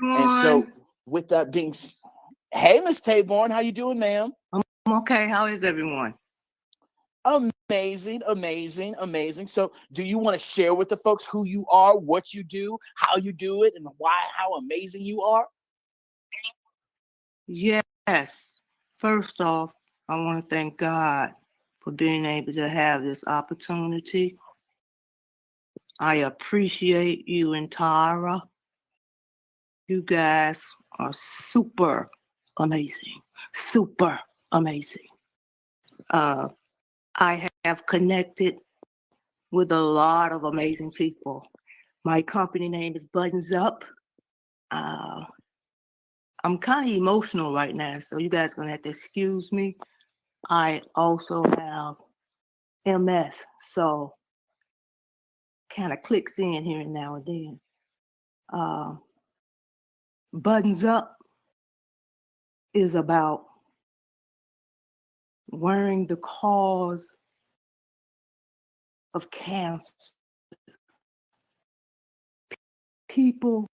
And so everyone. with that being, hey, Miss Tayborn, how you doing, ma'am? I'm okay. How is everyone? Amazing, amazing, amazing. So do you want to share with the folks who you are, what you do, how you do it, and how amazing you are? Yes. First off, I want to thank God for being able to have this opportunity. I appreciate you and Tara. You guys are super amazing. Super amazing. Uh, I have connected with a lot of amazing people. My company name is Buttenzup. Uh, I'm kind of emotional right now, so you guys gonna have to excuse me. I also have MS, so kind of clicks in here and now and then. Uh, Buttons Up is about wearing the cause of cancer. People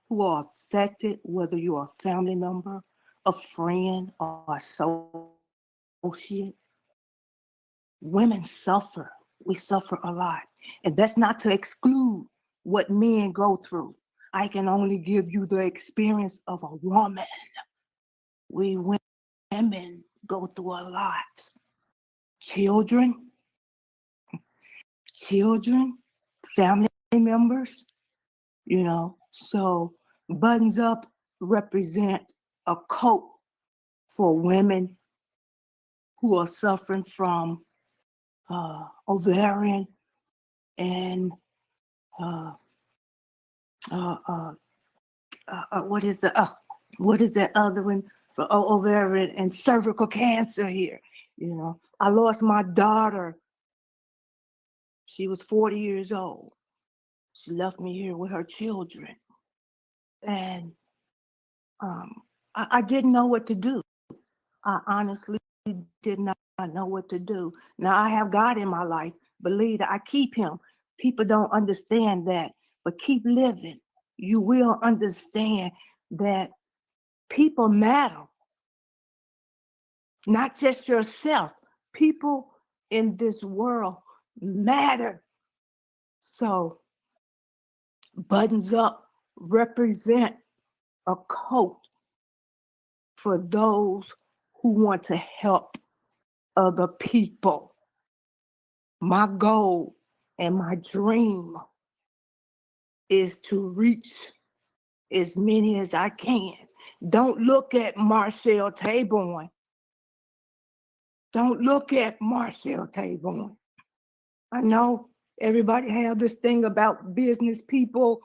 who are affected, whether you're a family member, a friend, or associate, women suffer. We suffer a lot. And that's not to exclude what men go through. I can only give you the experience of a woman. We women go through a lot. Children, children, family members, So Buttons Up represent a coat for women who are suffering from ovarian and uh, uh, uh, what is that other one for ovarian and cervical cancer here? I lost my daughter. She was 40 years old. She left me here with her children. And I didn't know what to do. I honestly did not know what to do. Now I have God in my life. Believe that I keep him. People don't understand that, but keep living. You will understand that people matter, not just yourself. People in this world matter. So Buttons Up represent a coat for those who want to help other people. My goal and my dream is to reach as many as I can. Don't look at Marchella Tayborn. Don't look at Marchella Tayborn. I know everybody have this thing about business people.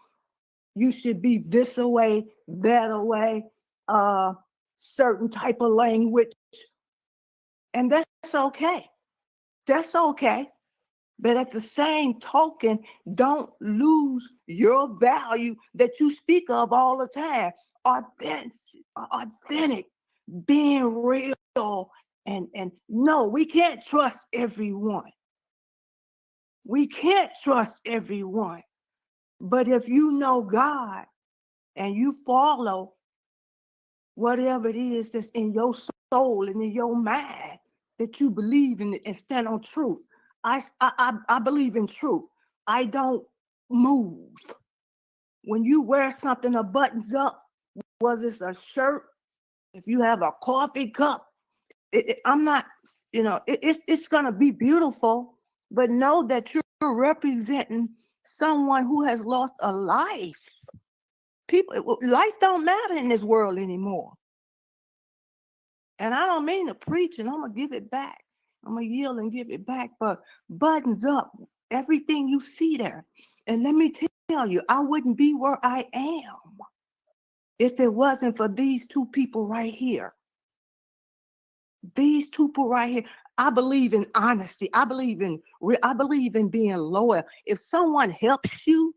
You should be this way, that way, certain type of language. And that's okay. That's okay. But at the same token, don't lose your value that you speak of all the time. Authentic, being real. And no, we can't trust everyone. We can't trust everyone. But if you know God and you follow whatever it is that's in your soul and in your mind that you believe in and stand on truth. I believe in truth. I don't move. When you wear something that buttons up, whether it's a shirt, if you have a coffee cup, I'm not, it's gonna be beautiful, but know that you're representing someone who has lost a life. Life don't matter in this world anymore. And I don't mean to preach, and I'm gonna give it back. I'm gonna yield and give it back, but Buttons Up, everything you see there. And let me tell you, I wouldn't be where I am if it wasn't for these two people right here. These two people right here. I believe in honesty. I believe in being loyal. If someone helps you,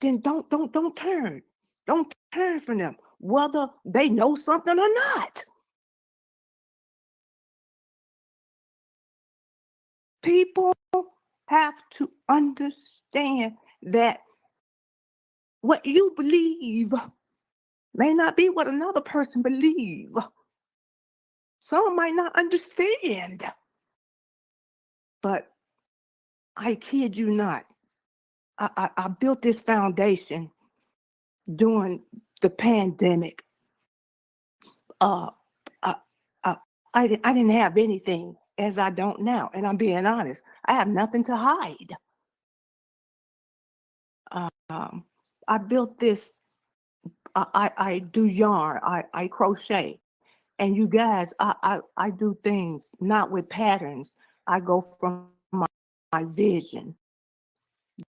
then don't turn. Don't turn from them, whether they know something or not. People have to understand that what you believe may not be what another person believes. Some might not understand. But I kid you not, I built this foundation during the pandemic. Uh, I, I didn't have anything as I don't now, and I'm being honest. I have nothing to hide. I built this. I do yarn. I crochet, and you guys, I do things not with patterns. I go from my vision,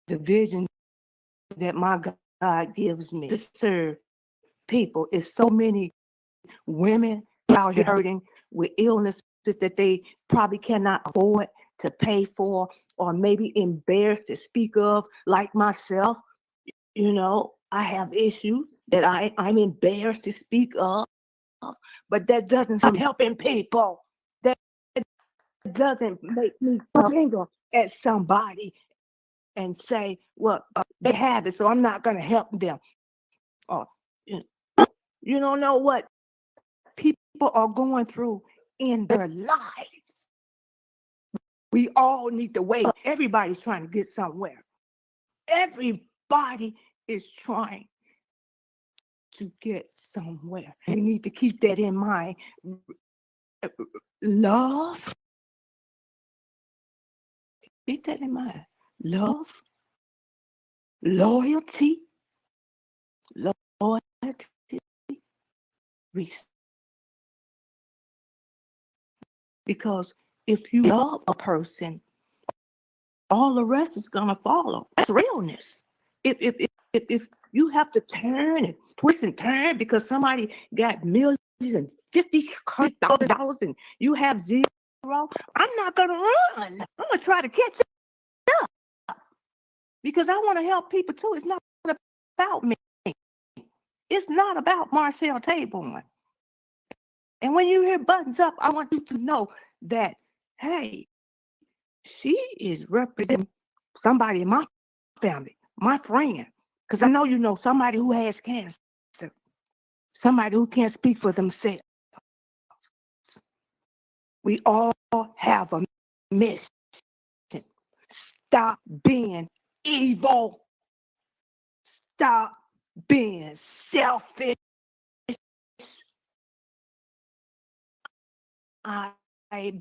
the vision that my God gives me to serve people. It's so many women out here hurting with illnesses that they probably cannot afford to pay for, or maybe embarrassed to speak of, like myself. You know, I have issues that I'm embarrassed to speak of, but that doesn't stop helping people. That doesn't make me finger at somebody and say, well, they have it, so I'm not going to help them. Or, you don't know what people are going through in their lives. We all need to wait. Everybody's trying to get somewhere. Everybody is trying to get somewhere. We need to keep that in mind. Love, keep that in mind. Love, loyalty, loyalty, respect. Because if you love a person, all the rest is gonna follow. That's realness. If you have to turn and twist and turn because somebody got millions and $50,000 and you have zero, I'm not gonna run. I'm gonna try to catch up because I want to help people too. It's not about me. It's not about Marchella Tayborn. And when you hear Buttons Up, I want you to know that, hey, she is representing somebody in my family, my friend, because I know you know somebody who has cancer, somebody who can't speak for themselves. We all have a mission. Stop being evil. Stop being selfish. I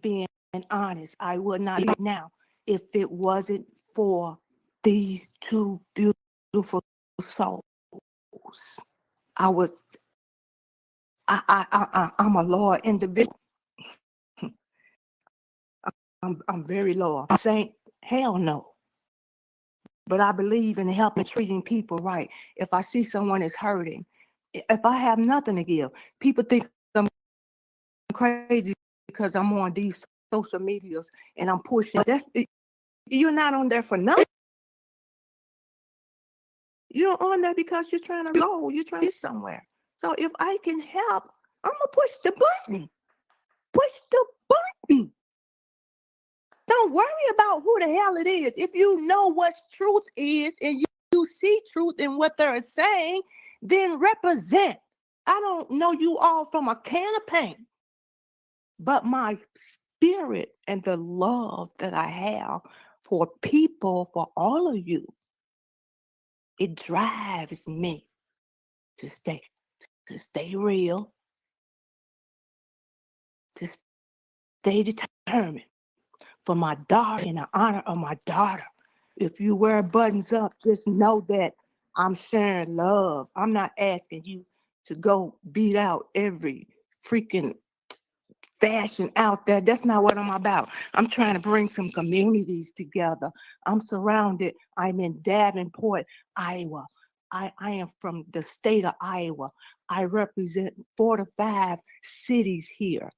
being honest, I would not be now if it wasn't for these two beautiful souls. I was I'm a loyal individual. I'm very loyal. Saint, hell no. But I believe in helping treating people right. If I see someone is hurting, if I have nothing to give, people think I'm crazy because I'm on these social medias and I'm pushing. You're not on there for nothing. You're on there because you're trying to go. You're trying to get somewhere. So if I can help, I'm gonna push the button. Push the button. Don't worry about who the hell it is. If you know what truth is and you see truth in what they're saying, then represent. I don't know you all from a can of paint, but my spirit and the love that I have for people, for all of you, it drives me to stay real, to stay determined for my daughter, in the honor of my daughter. If you wear buttons up, just know that I'm sharing love. I'm not asking you to go beat out every freaking fashion out there. That's not what I'm about. I'm trying to bring some communities together. I'm surrounded. I'm in Davenport, Iowa. I am from the state of Iowa. I represent 4 to 5 cities here.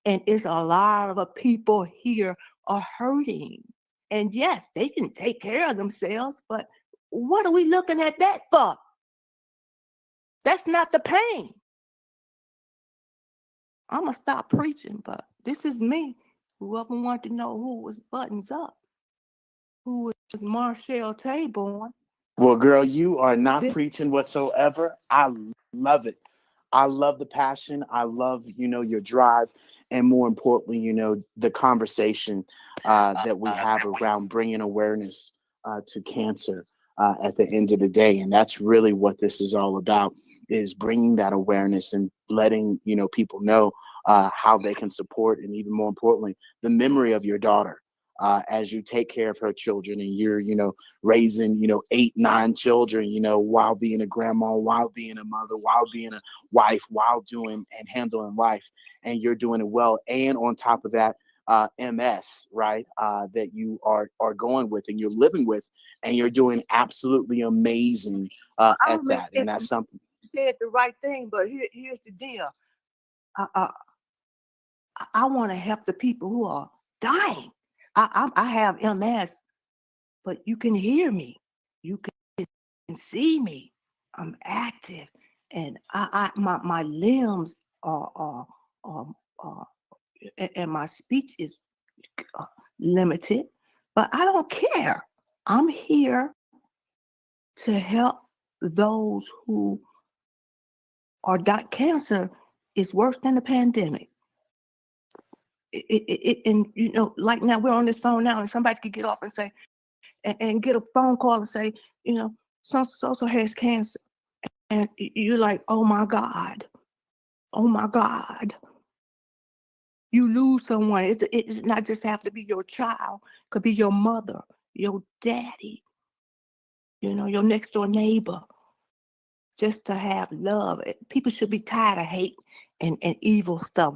And it's a lot of people here are hurting. And yes, they can take care of themselves, but what are we looking at that for? That's not the pain. I'm going to stop preaching, but this is me. Whoever wanted to know who was Buttons Up, who was Marchella Tayborn, Well, girl, you are not This, preaching whatsoever. I love it. I love the passion. I love, your drive. And more importantly, the conversation that we have around bringing awareness to cancer at the end of the day. And that's really what this is all about, is bringing that awareness and letting, people know how they can support, and even more importantly, the memory of your daughter as you take care of her children, and you're, raising, 8, 9 children, while being a grandma, while being a mother, while being a wife, while doing and handling life, and you're doing it well. And on top of that, MS, right? That you are going with and you're living with, and you're doing absolutely amazing I at remember that. And that's something. you said the right thing, but here's the deal. I, I, I want to help the people who are dying. I have MS, but you can hear me. You can see me. I'm active, and my limbs are, are and my speech is uh, limited, but I don't care. I'm here to help those who are not. Cancer is worse than the pandemic. And like now we're on this phone now, and somebody could get off and say, and get a phone call and say, so has cancer, and you're like, oh my God, you lose someone. It's not just have to be your child, could be your mother, your daddy, your next door neighbor. Just to have love. People should be tired of hate and evil stuff.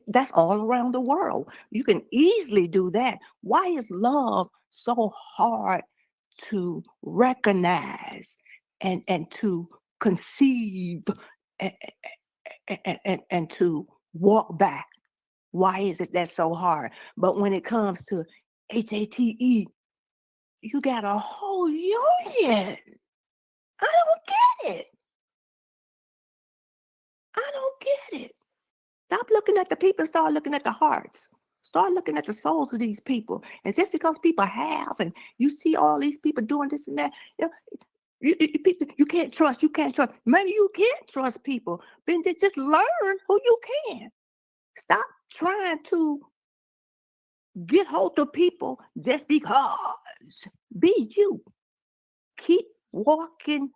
That's all around the world. You can easily do that. Why is love so hard to recognize and to conceive and to walk back? Why is it that so hard? But when it comes to HATE, you got a whole union. I don't get it. I don't get it. Stop looking at the people, start looking at the hearts. Start looking at the souls of these people. And just because people have, and you see all these people doing this and that, you can't trust. You can't trust. Maybe you can't trust people. Then just learn who you can. Stop trying to get hold of people just because. Be you. Keep walking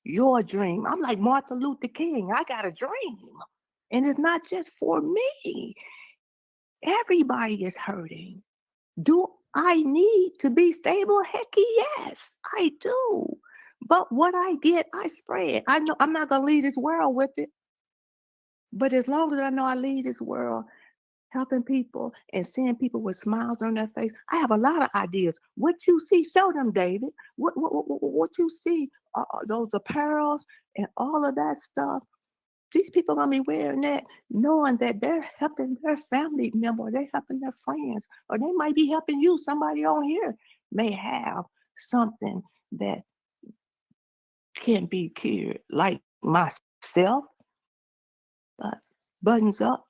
your dream. I'm like Martin Luther King. I got a dream. And it's not just for me. Everybody is hurting. Do I need to be stable? Heck yes, I do. But what I get, I spread. I know I'm not going to leave this world with it. But as long as I know I leave this world helping people and seeing people with smiles on their face, I have a lot of ideas. What you see, show them, David. What you see, those apparels and all of that stuff. These people gonna be wearing that, knowing that they're helping their family member, they're helping their friends, or they might be helping you. Somebody on here may have something that can be cured, like myself. But buttons up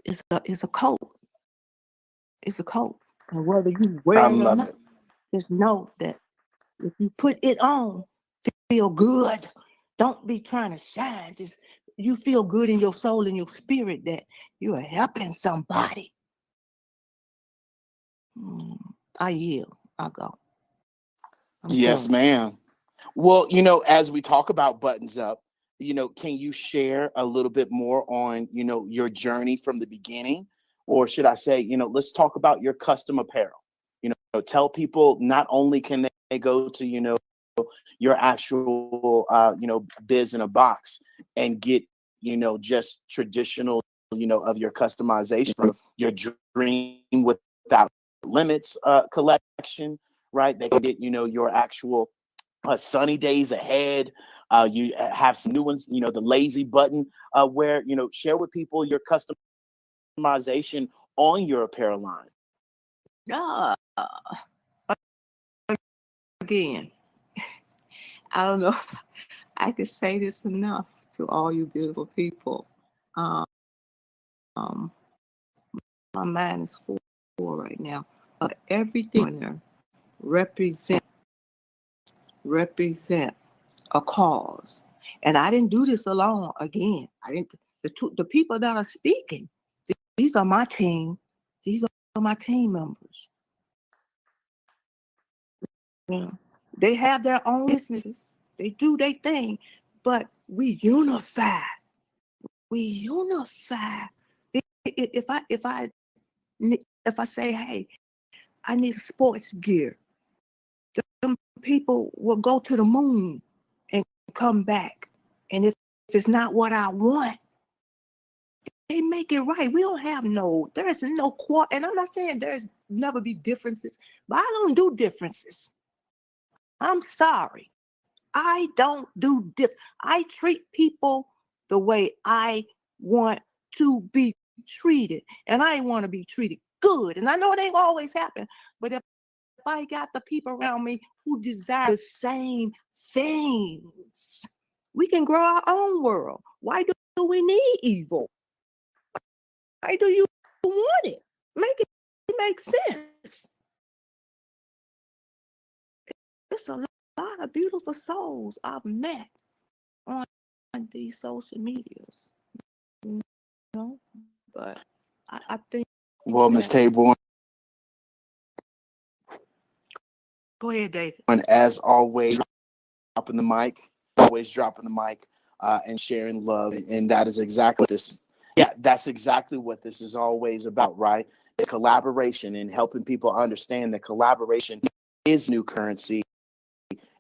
is a coat. It's a coat, and whether you I wear it or love not, it. just know that if you put it on, feel good. Don't be trying to shine. Just you feel good in your soul and your spirit that you are helping somebody. Mm, I yield. I go. I'm Yes, done. ma'am. Well, as we talk about buttons up, can you share a little bit more on, your journey from the beginning? Or should I say, let's talk about your custom apparel. Tell people not only can they go to, your actual, biz in a box and get, just traditional, of your customization, your dream without limits collection, right? They can get, your actual sunny days ahead. You have some new ones, the lazy button, where, share with people your customization on your apparel line. Uh, again, I don't know if I could say this enough to all you beautiful people. Um, my mind is full right now. Everything in there represents represent a cause. And I didn't do this alone. Again, I didn't. The people that are speaking, these are my team. These are my team members. You know, they have their own businesses. They do their thing, but we unify. We unify. If I say, hey, I need sports gear, them people will go to the moon and come back. And if it's not what I want, they make it right. We don't have there is no quarter. And I'm not saying there's never be differences, but I don't do differences. I'm sorry. I don't do I treat people the way I want to be treated. And I want to be treated good. And I know it ain't always happen, but if I got the people around me who desire the same things, we can grow our own world. Why do we need evil? Why do you want it? Make it make sense. It's a lot of beautiful souls I've met on these social medias, you know. But I think. Well, Ms. Tayborn, Go ahead, David. and as always, dropping the mic, and sharing love, and that is exactly this. Yeah, that's exactly what this is always about, right? It's collaboration and helping people understand that collaboration is new currency,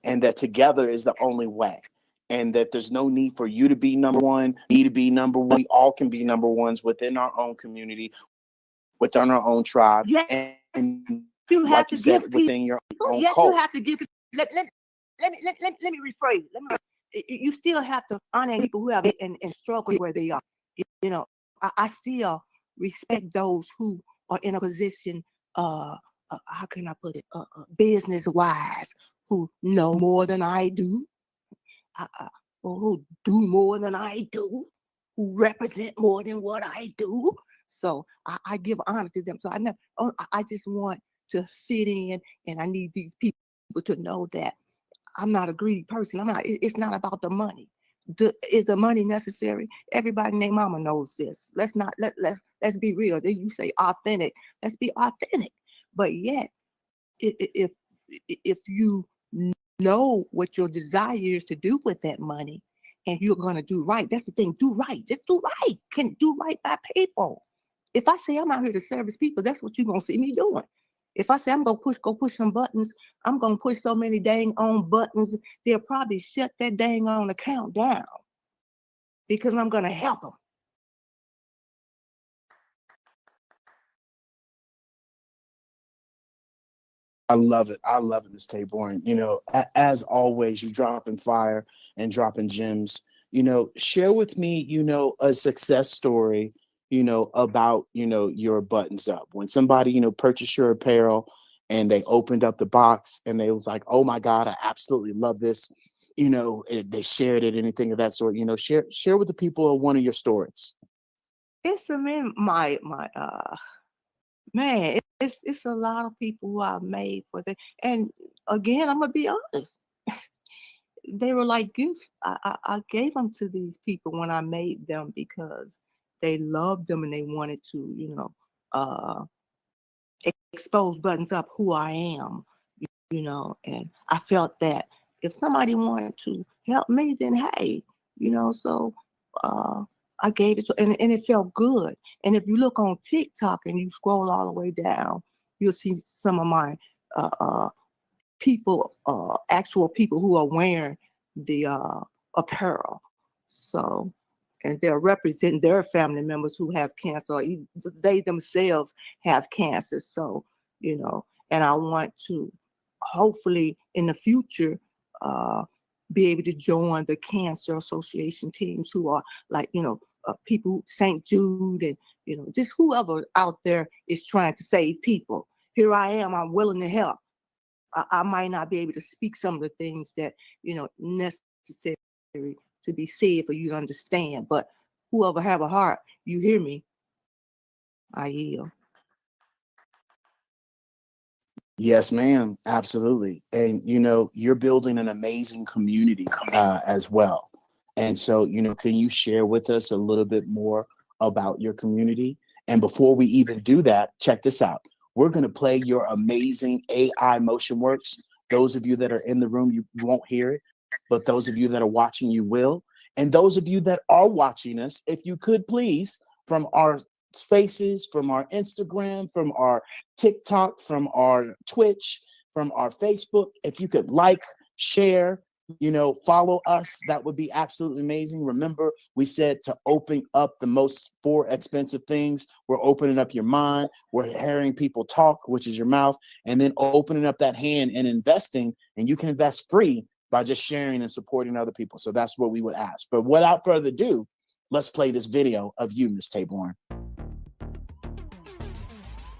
and that together is the only way. And that there's no need for you to be number one, me to be number one. We all can be number ones within our own community, within our own tribe, yeah, and you have like to you said, give within your own yes, cult. you have to give. Let me rephrase. You still have to honor people who have and struggle where they are. You know, I still respect those who are in a position. How can I put it? Business wise, who know more than I do, or who do more than I do, who represent more than what I do. So I give honor to them. So I just want to fit in, and I need these people to know that I'm not a greedy person. It's not about the money. Is the money necessary? Everybody and their mama knows this. Let's be real. You say authentic. Let's be authentic. But yet, if you know what your desire is to do with that money, and you're gonna do right. That's the thing. Do right. Just do right. Can do right by people. If I say I'm out here to service people, that's what you're gonna see me doing. If I say I'm gonna go push some buttons, I'm gonna push so many dang on buttons, they'll probably shut that dang on account down because I'm gonna help them. I love it. I love it, Ms. Tayborn. As always, you dropping fire and dropping gems. Share with me, a success story, about, your buttons up. When somebody, purchased your apparel and they opened up the box and they was like, oh my God, I absolutely love this. They shared it, anything of that sort. Share with the people one of your stories. It's a my man, it's a lot of people who I've made for them. And again, I'm gonna be honest. They were like gifts. I gave them to these people when I made them because they loved them and they wanted to, uh, expose buttons up who I am, and I felt that if somebody wanted to help me, then hey, so uh, I gave it to, and it felt good. And if you look on TikTok and you scroll all the way down, you'll see some of my people, actual people who are wearing the apparel. So, and they're representing their family members who have cancer, or even they themselves have cancer. So, and I want to hopefully in the future be able to join the Cancer Association teams who are like, people, St. Jude, and, just whoever out there is trying to save people. Here I am, I'm willing to help. I might not be able to speak some of the things that, necessary to be said for you to understand, but whoever have a heart, you hear me, I yield. Yes, ma'am. Absolutely. And, you're building an amazing community as well. And so, can you share with us a little bit more about your community? And before we even do that, check this out. We're going to play your amazing AI motion works. Those of you that are in the room, you won't hear it, but those of you that are watching, you will. And those of you that are watching us, if you could please, from our spaces, from our Instagram, from our TikTok, from our Twitch, from our Facebook. If you could like, share, follow us, that would be absolutely amazing. Remember, we said to open up the most four expensive things. We're opening up your mind. We're hearing people talk, which is your mouth, and then opening up that hand and investing. And you can invest free by just sharing and supporting other people. So that's what we would ask. But without further ado, let's play this video of you, Miss Tayborn.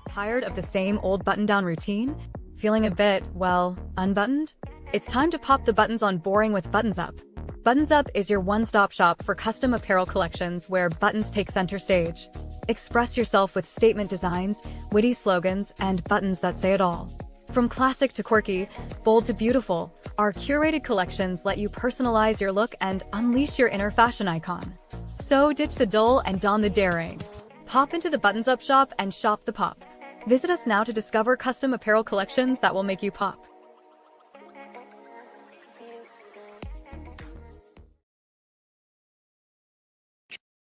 Tired of the same old button-down routine? Feeling a bit, well, unbuttoned? It's time to pop the buttons on boring with Buttenzup. Buttenzup is your one-stop shop for custom apparel collections where buttons take center stage. Express yourself with statement designs, witty slogans, and buttons that say it all. From classic to quirky, bold to beautiful, our curated collections let you personalize your look and unleash your inner fashion icon. So ditch the dull and don the daring. Pop into the Buttenzup shop and shop the pop. Visit us now to discover custom apparel collections that will make you pop.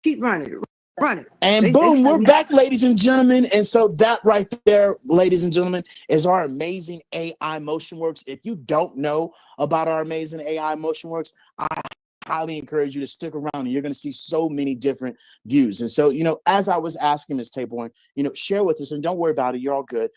Keep running, running. And boom, we're back, ladies and gentlemen. And so that right there, ladies and gentlemen, is our amazing AI Motion Works. If you don't know about our amazing AI Motion Works, I highly encourage you to stick around, and you're going to see so many different views. And so, as I was asking Ms. Tayborn, share with us, and don't worry about it, you're all good.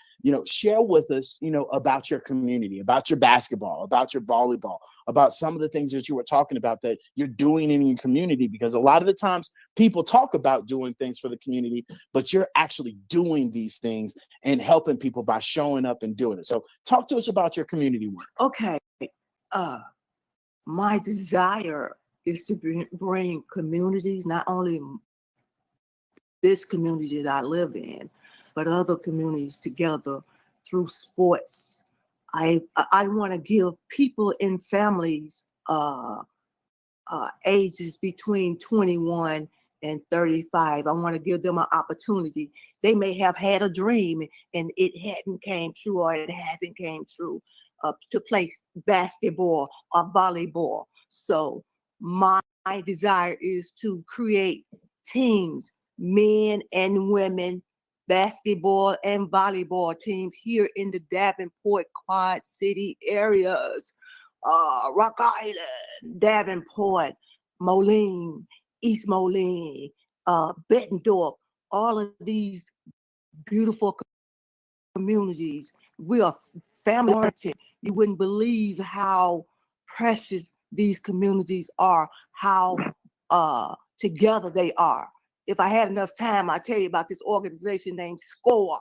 Share with us, about your community, about your basketball, about your volleyball, about some of the things that you were talking about that you're doing in your community, because a lot of the times people talk about doing things for the community, but you're actually doing these things and helping people by showing up and doing it. So talk to us about your community work. Okay. My desire is to bring communities, not only this community that I live in, but other communities together through sports. I want to give people in families ages between 21 and 35. I want to give them an opportunity. They may have had a dream and it hadn't came true, or it hasn't came true, to play basketball or volleyball. So my desire is to create teams, men and women, basketball and volleyball teams here in the Davenport, Quad City areas, Rock Island, Davenport, Moline, East Moline, Bettendorf, all of these beautiful communities. We are family oriented. You wouldn't believe how precious these communities are, how together they are. If I had enough time, I'd tell you about this organization named SCORE.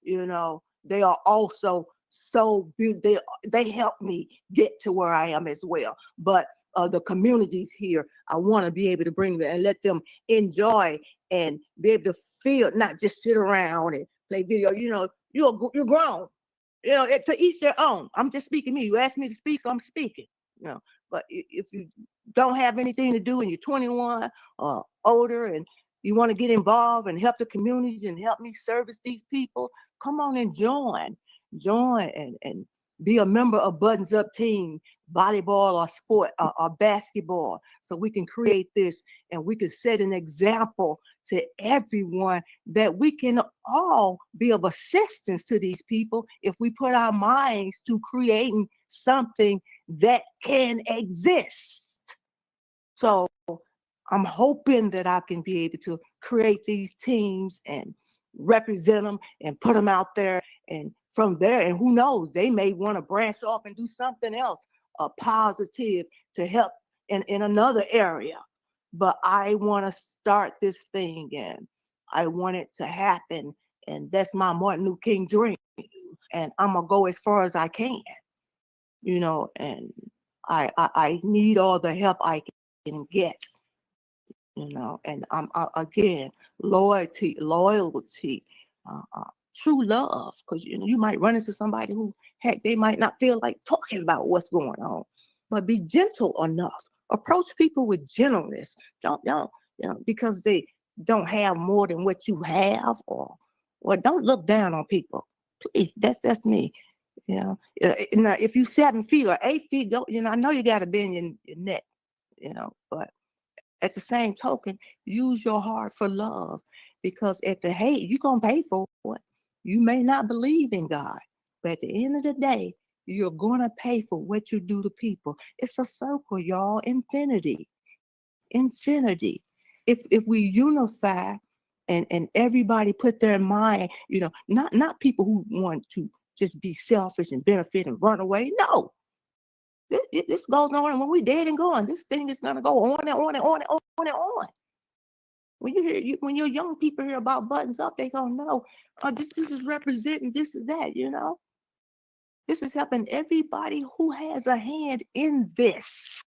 They are also so beautiful. They help me get to where I am as well. But the communities here, I want to be able to bring them and let them enjoy and be able to feel, not just sit around and play video. You're grown. To each their own. I'm just speaking me. You asked me to speak, so I'm speaking. But if you don't have anything to do and you're 21 or older and you want to get involved and help the community and help me service these people, come on and join and be a member of Buttenzup team, volleyball or sport or basketball, so we can create this and we can set an example to everyone that we can all be of assistance to these people if we put our minds to creating something that can exist. So I'm hoping that I can be able to create these teams and represent them and put them out there. And from there, and who knows, they may want to branch off and do something else, positive to help in another area. But I want to start this thing and I want it to happen. And that's my Martin Luther King dream. And I'm going to go as far as I can, and I need all the help I can get. And I'm again, loyalty, true love, because you might run into somebody who, heck, they might not feel like talking about what's going on, but be gentle enough. Approach people with gentleness. Don't because they don't have more than what you have, or don't look down on people. Please, that's me. Now if you 7 feet or 8 feet, don't I know you got to bend your neck, but at the same token, use your heart for love, because at the hate, you're going to pay for it. You may not believe in God, but at the end of the day, you're going to pay for what you do to people. It's a circle, y'all. Infinity. Infinity. If we unify and everybody put their mind, not people who want to just be selfish and benefit and run away. No. This goes on, and when we're dead and gone, this thing is going to go on and on and on and on and on. When your young people hear about Buttenzup, they gonna know, this is representing this is that, This is helping everybody who has a hand in this.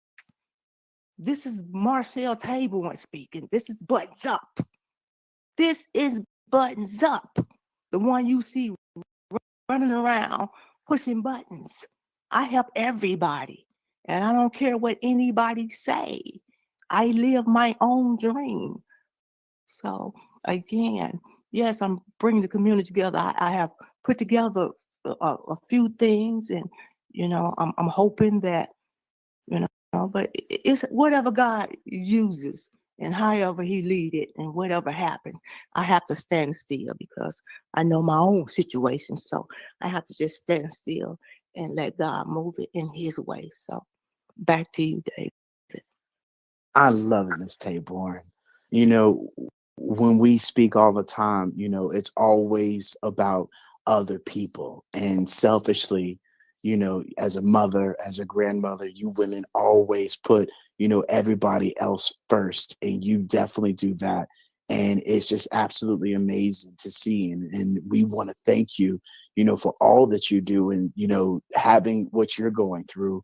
This is Marchella Tayborn speaking. This is Buttenzup. This is Buttenzup, the one you see running around pushing buttons. I help everybody, and I don't care what anybody say. I live my own dream. So again, yes, I'm bringing the community together. I have put together a few things, and I'm hoping that but it's whatever God uses and however He lead it, and whatever happens, I have to stand still because I know my own situation. So I have to just stand still and let God move it in His way. So back to you, Dave. I love it, Miss Tayborn. You know, when we speak all the time, it's always about other people. And selfishly, as a mother, as a grandmother, you women always put, everybody else first. And you definitely do that. And it's just absolutely amazing to see. And we want to thank you, for all that you do, and, having what you're going through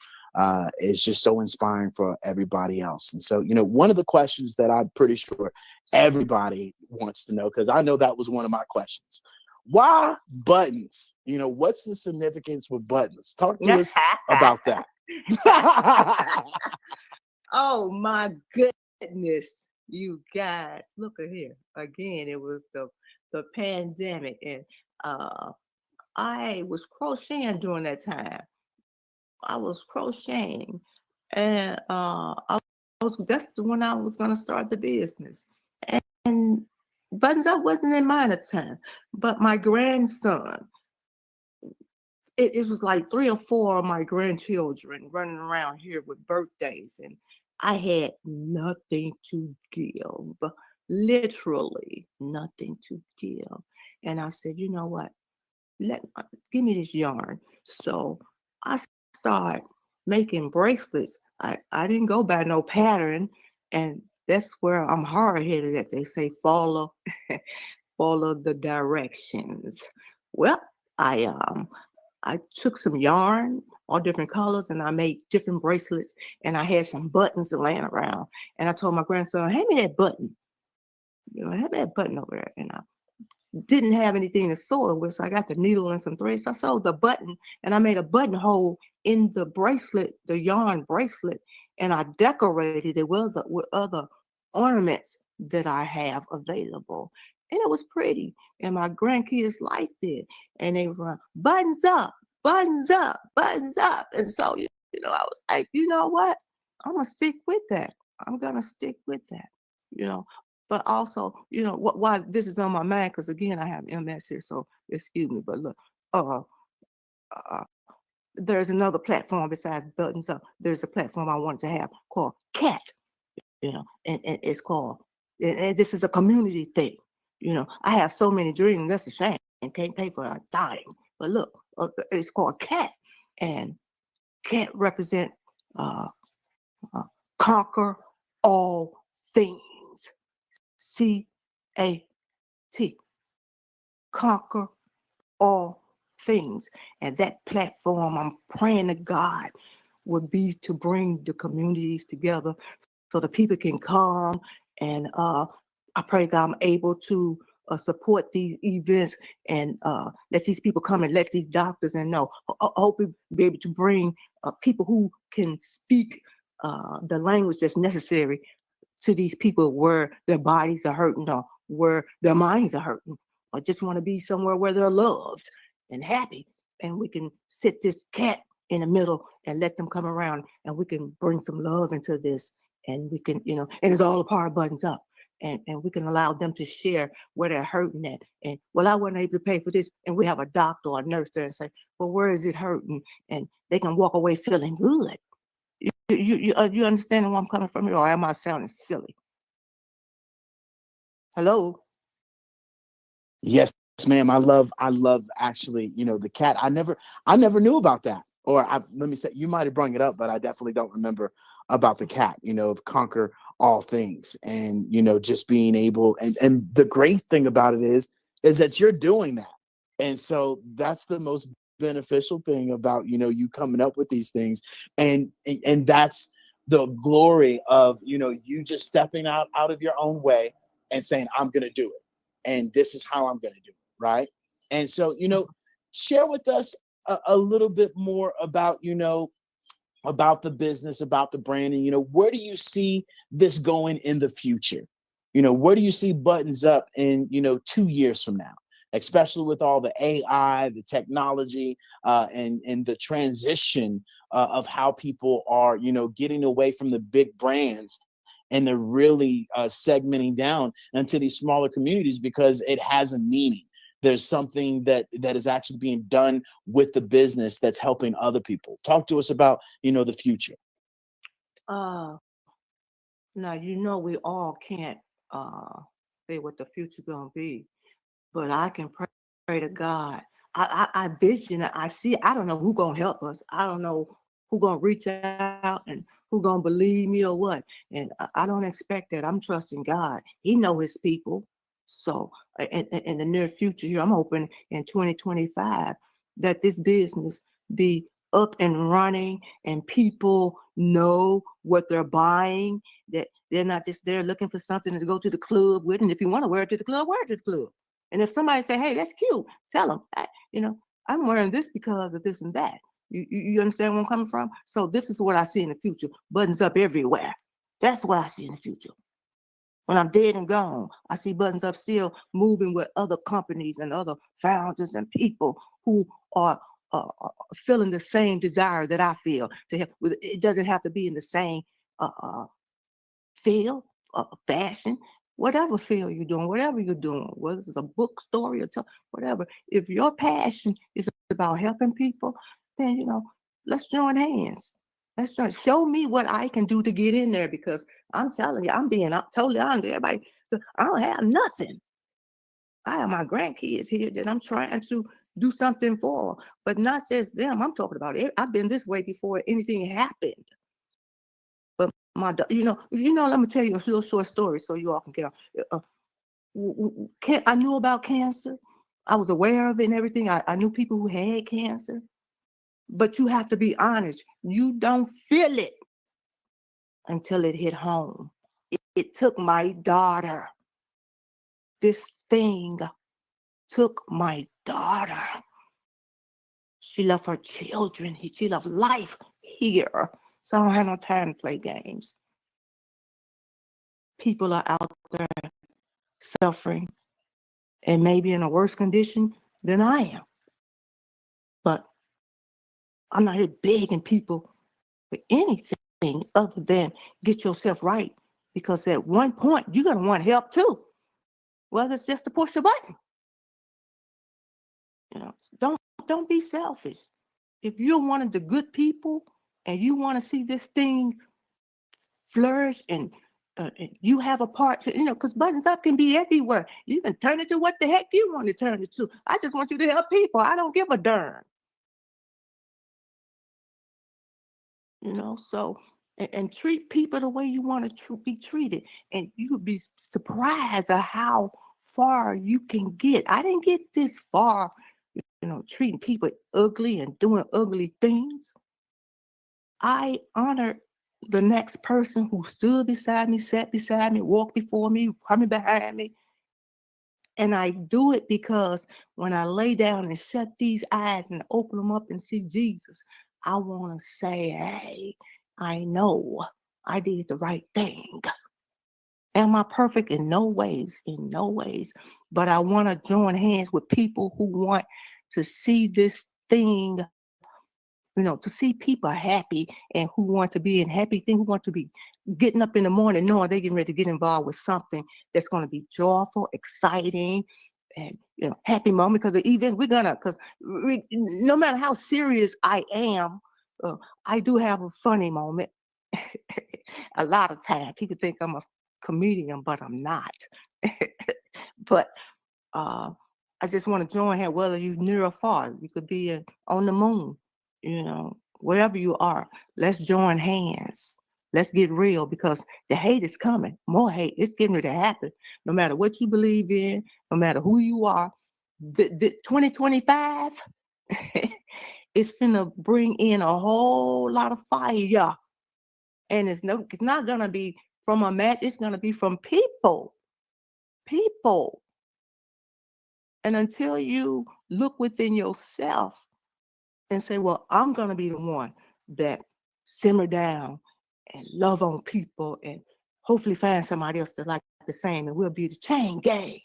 is just so inspiring for everybody else. And so, one of the questions that I'm pretty sure everybody wants to know, because I know that was one of my questions. Why buttons? What's the significance with buttons? Talk to us about that. Oh my goodness, you guys. Look at here. Again, it was the pandemic, and I was crocheting during that time. I was crocheting, and that's the when I was gonna start the business. And Buttenzup wasn't in mine at the time, but my grandson, it was like 3 or 4 of my grandchildren running around here with birthdays, and I had nothing to give, literally nothing to give. And I said, you know what? Give me this yarn. So I started making bracelets. I didn't go by no pattern, and that's where I'm hard-headed that they say follow follow the directions. Well, I took some yarn, all different colors, and I made different bracelets, and I had some buttons laying around. And I told my grandson, hand me that button. Hand me that button over there. And I didn't have anything to sew it with, so I got the needle and some thread. So I sewed the button, and I made a buttonhole in the bracelet, the yarn bracelet, and I decorated it with other ornaments that I have available. And it was pretty. And my grandkids liked it. And they were buttons up, buttons up, buttons up. And so, I was like, you know what? I'm going to stick with that. I'm going to stick with that, But also, why this is on my mind, because again, I have MS here, so excuse me. But look, there's another platform besides Buttenzup. There's a platform I wanted to have called CAT, and it's called, and this is a community thing. I have so many dreams. That's a shame. And can't pay for a dime. But look, it's called CAT, and CAT represent conquer all things. CAT. Conquer all things. And that platform, I'm praying to God, would be to bring the communities together so the people can come. And I pray God I'm able to support these events and let these people come and let these doctors and know. Hope we be able to bring people who can speak the language that's necessary to these people where their bodies are hurting or where their minds are hurting or just want to be somewhere where they're loved and happy. And we can sit this cat in the middle and let them come around and we can bring some love into this and we can, and it's all a part of Buttons Up. And we can allow them to share where they're hurting at. And well, I wasn't able to pay for this. And we have a doctor or a nurse there and say, well, where is it hurting? And they can walk away feeling good. You understanding where I'm coming from here, or am I sounding silly? Hello? Yes, ma'am. I love actually, the cat. I never knew about that. Let me say, you might have brought it up, but I definitely don't remember about the cat, of conquer all things and, just being able, and the great thing about it is that you're doing that. And so that's the most beneficial thing about, you coming up with these things. And that's the glory of, you just stepping out of your own way and saying, I'm going to do it. And this is how I'm going to do it. Right. And so, share with us a little bit more about, about the business, about the branding, where do you see this going in the future? Where do you see Buttons Up in, 2 years from now, especially with all the AI, the technology, and the transition of how people are, getting away from the big brands and they're really segmenting down into these smaller communities because it has a meaning. There's something that is actually being done with the business that's helping other people. Talk to us about, the future. Now, we all can't say what the future gonna be, but I can pray to God. I vision it. I see. I don't know who gonna help us. I don't know who gonna reach out and who gonna believe me or what. And I don't expect that. I'm trusting God. He know His people. So in the near future here, I'm hoping in 2025 that this business be up and running and people know what they're buying. That they're not just there looking for something to go to the club with. And if you want to wear it to the club, wear it to the club. And if somebody say, hey, that's cute, tell them, I'm wearing this because of this and that. You understand where I'm coming from? So this is what I see in the future. Buttons up everywhere. That's what I see in the future. When I'm dead and gone, I see Buttons Up still moving with other companies and other founders and people who are feeling the same desire that I feel. It doesn't have to be in the same field, fashion, whatever field you're doing, whether it's a bookstory or whatever. If your passion is about helping people, then let's join hands. Show me what I can do to get in there because I'm telling you, I'm being totally honest. Everybody, I don't have nothing. I have my grandkids here that I'm trying to do something for, but not just them. I'm talking about it. I've been this way before anything happened. But let me tell you a little short story so you all can get on. I knew about cancer. I was aware of it and everything. I knew people who had cancer. But you have to be honest. You don't feel it until it hit home. It took my daughter. This thing took my daughter. She left her children. She left life here. So I don't have no time to play games. People are out there suffering and maybe in a worse condition than I am. But I'm not here begging people for anything other than get yourself right. Because at one point, you're going to want help too. Whether it's just to push a button. Don't be selfish. If you're one of the good people and you want to see this thing flourish and you have a part to, because Buttons Up can be everywhere. You can turn it to what the heck you want to turn it to. I just want you to help people. I don't give a darn. So, and treat people the way you want to be treated. And you would be surprised at how far you can get. I didn't get this far, treating people ugly and doing ugly things. I honored the next person who stood beside me, sat beside me, walked before me, coming behind me. And I do it because when I lay down and shut these eyes and open them up and see Jesus, I want to say, hey, I know I did the right thing. Am I perfect? In no ways, in no ways. But I want to join hands with people who want to see this thing, to see people happy and who want to be in happy thing, who want to be getting up in the morning knowing they're getting ready to get involved with something that's going to be joyful, exciting, and happy moment. Because the event because no matter how serious I am, I do have a funny moment. A lot of time people think I'm a comedian, but I'm not. But I just want to join here, whether you're near or far. You could be on the moon, wherever you are. Let's join hands. Let's get real, because the hate is coming. More hate. It's getting ready to happen. No matter what you believe in, no matter who you are, the 2025 it's gonna bring in a whole lot of fire. And it's not gonna be from a match. It's gonna be from people. People. And until you look within yourself and say, well, I'm going to be the one that simmer down and love on people and hopefully find somebody else that like the same, and we'll be the chain gang,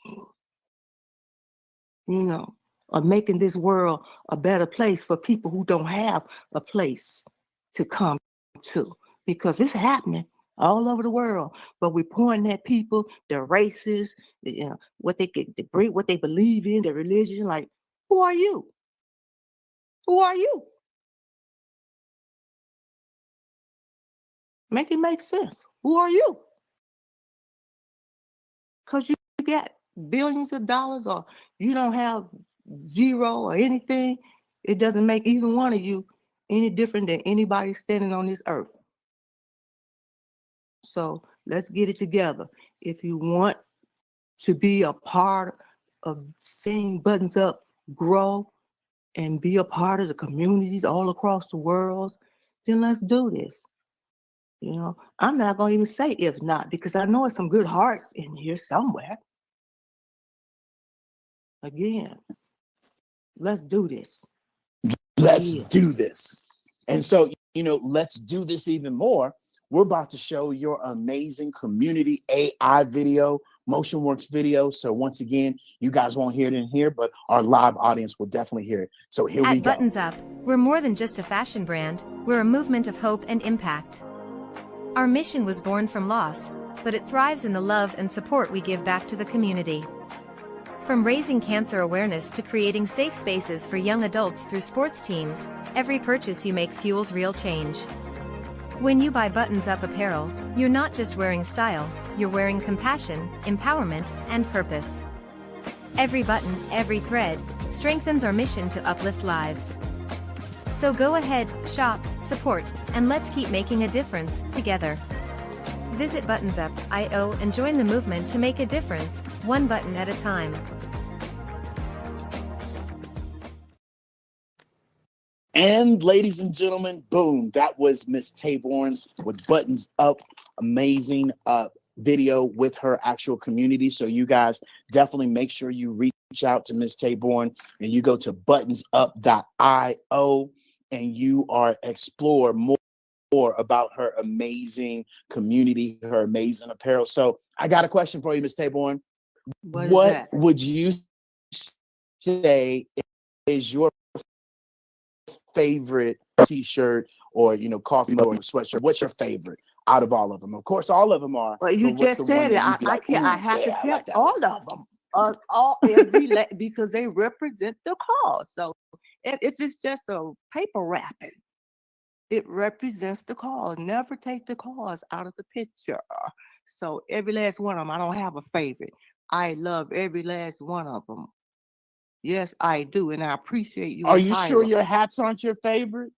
of making this world a better place for people who don't have a place to come to, because it's happening all over the world. But we're pointing at people, their races, what they bring, what they believe in, their religion. Like, who are you? Who are you? Make it make sense. Who are you? Because you got billions of dollars, or you don't have zero or anything. It doesn't make either one of you any different than anybody standing on this earth. So let's get it together. If you want to be a part of seeing Buttenzup grow and be a part of the communities all across the world, then let's do this. I'm not going to even say if not, because I know there's some good hearts in here somewhere. Again, let's do this. Let's do this. And so, let's do this even more. We're about to show your amazing community AI video, MotionWorks video. So once again, you guys won't hear it in here, but our live audience will definitely hear it. So here we go. At Buttenzup, we're more than just a fashion brand, we're a movement of hope and impact. Our mission was born from loss, but it thrives in the love and support we give back to the community. From raising cancer awareness to creating safe spaces for young adults through sports teams, every purchase you make fuels real change. When you buy Buttenzup apparel, you're not just wearing style, you're wearing compassion, empowerment, and purpose. Every button, every thread, strengthens our mission to uplift lives. So go ahead, shop, support, and let's keep making a difference together. Visit Buttenzup.io and join the movement to make a difference, one button at a time. And ladies and gentlemen, boom, that was Miss Tayborn's with Buttons Up, amazing video with her actual community. So you guys definitely make sure you reach out to Miss Tayborn and you go to buttonsup.io and you are explore more about her amazing community, her amazing apparel. So I got a question for you, Miss Tayborn. What would you say is your favorite t-shirt or coffee mug or sweatshirt? What's your favorite out of all of them? Of course, all of them are. Well, you just said it. I can't. I have to tell all of them. Because they represent the cause. So if it's just a paper wrapping, it represents the cause. Never take the cause out of the picture. So every last one of them. I don't have a favorite. I love every last one of them. Yes, I do, and I appreciate you. Are you sure your hats aren't your favorite?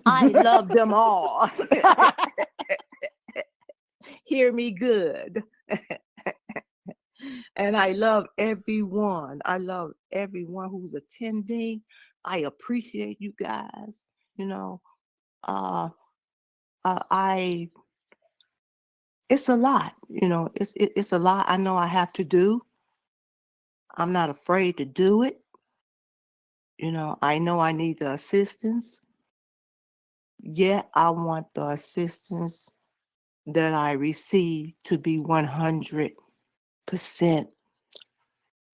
I love them all. Hear me good. And I love everyone. I love everyone who's attending. I appreciate you guys. It's a lot. It's a lot I know I have to do. I'm not afraid to do it. I know I need the assistance. Yet I want the assistance that I receive to be 100%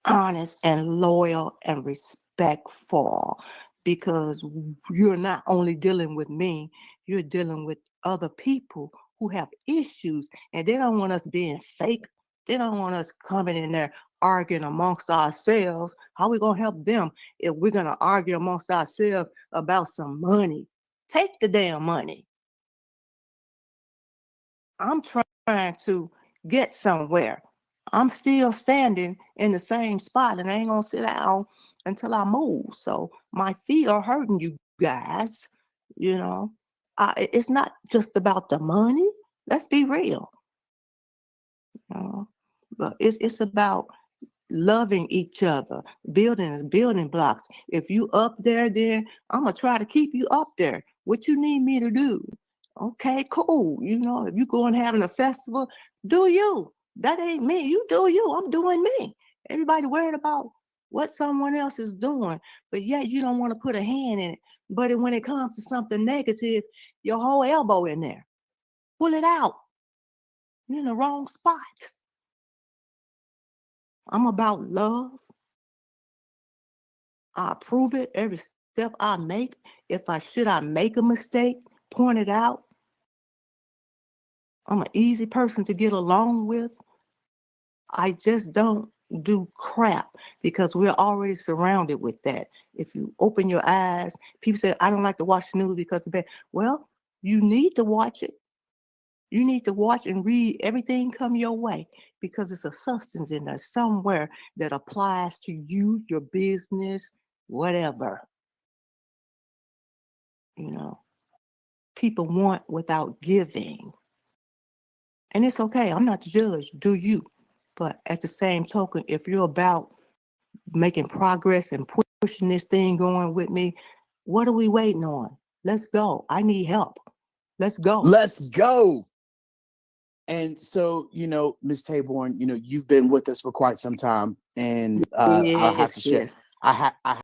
honest and loyal and respectful, because you're not only dealing with me, you're dealing with other people who have issues, and they don't want us being fake. They don't want us coming in there arguing amongst ourselves. How we going to help them if we're going to argue amongst ourselves about some money? Take the damn money. I'm trying to get somewhere. I'm still standing in the same spot, and I ain't gonna sit down until I move. So my feet are hurting, you guys. You know, it's not just about the money. Let's be real. You know? But it's about loving each other, building blocks. If you up there, then I'm gonna try to keep you up there. What you need me to do? Okay, cool. If you go and having a festival, do you? That ain't me. You do you. I'm doing me. Everybody worried about what someone else is doing, but yet you don't want to put a hand in it. But when it comes to something negative, your whole elbow in there. Pull it out. You're in the wrong spot. I'm about love. I approve it every step I make. If I make a mistake, point it out. I'm an easy person to get along with. I just don't do crap because we're already surrounded with that. If you open your eyes, people say, I don't like to watch the news because of bad. Well, you need to watch it. You need to watch and read everything come your way because it's a substance in there somewhere that applies to you, your business, whatever. People want without giving. And it's okay. I'm not the judge. Do you? But at the same token, if you're about making progress and pushing this thing going with me, what are we waiting on? Let's go. I need help. Let's go. Let's go. And so, Ms. Tayborn, you've been with us for quite some time, and I'll have to share. Yes. I